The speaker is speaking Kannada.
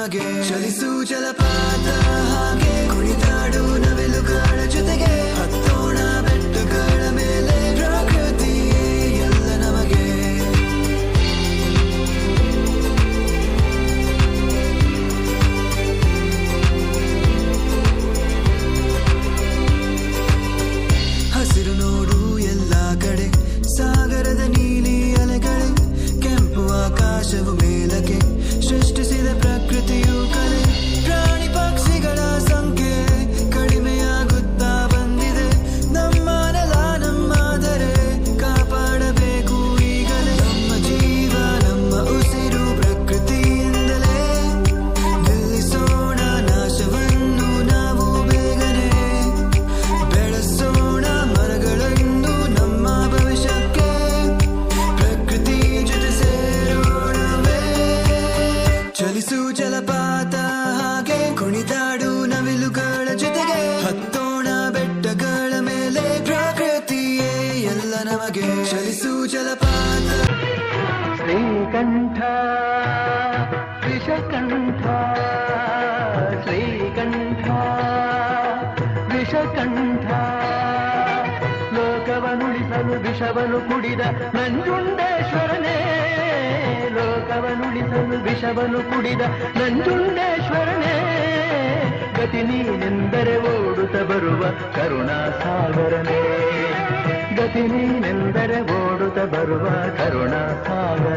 ನಮಗೆ ಚಲಿಸು ಜಲಪಾತ ಹಾಗೆ ಕುಣಿದಾಡು ನವಿಲುಗಳ ಜೊತೆಗೆ ಹತ್ತೋಣ ಬೆಟ್ಟಗಳ ಮೇಲೆ ಪ್ರಕೃತಿ ಎಲ್ಲ ನಮಗೆ ಹಸಿರು ನೋಡು ಎಲ್ಲ ಕಡೆ ಸಾಗರದ ನೀಲಿ ಅಲೆಗಳೇ ಕೆಂಪು ಆಕಾಶವು ಮೇಲಕ್ಕೆ ಸೃಷ್ಟಿಸಿದ ಪ್ರಕೃತಿಯು ಕಲೆ ಪ್ರಾಣಿ ಪಕ್ಷಿಗಳ ಸಂಖ್ಯೆ ಕಡಿಮೆಯಾಗುತ್ತಾ ಬಂದಿದೆ ನಮ್ಮ ನೆಲ ನಮ್ಮಾದರೆ ಕಾಪಾಡಬೇಕು ಈಗಲೇ ನಮ್ಮ ಜೀವ ನಮ್ಮ ಉಸಿರು ಪ್ರಕೃತಿಯಿಂದಲೇ ನಿಲ್ಲಿಸೋಣ ನಾಶವನ್ನು ನಾವು ಬೇಗನೆ ಬೆಳೆಸೋಣ ಮರಗಳನ್ನು ನಮ್ಮ ಭವಿಷ್ಯಕ್ಕೆ ಪ್ರಕೃತಿ ಜೊತೆ ಸೇರೋಣವೇ ಚಲಿಸು ಜಲಪಾತ ಹಾಗೆ ಕುಣಿದಾಡು ನವಿಲುಗಳ ಜೊತೆಗೆ ಹತ್ತೋಣ ಬೆಟ್ಟಗಳ ಮೇಲೆ ಪ್ರಕೃತಿಯೇ ಎಲ್ಲ ನಮಗೆ ಚಲಿಸು ಜಲಪಾತ ಶ್ರೀಕಂಠ ವಿಷಕಂಠ ಶ್ರೀಕಂಠ ವಿಷಕಂಠ ಲೋಕವನುಳಿಸಲು ವಿಷವನ್ನು ಕುಡಿದ ನಂಜುಂಡೇಶ್ವರನೇ ಲೋಕವನುಳಿಸಲು ವಿಷವನ್ನು ಕುಡಿದ ನಂಜುಂಡೇಶ್ವರನೇ ಗತಿ ನೀನೆಂದರೆ ಓಡುತ್ತ ಬರುವ ಕರುಣಾಸಾಗರನೇ ಗತಿ ನೀನೆಂದರೆ ಓಡುತ್ತ ಬರುವ ಕರುಣಾಸಾಗರ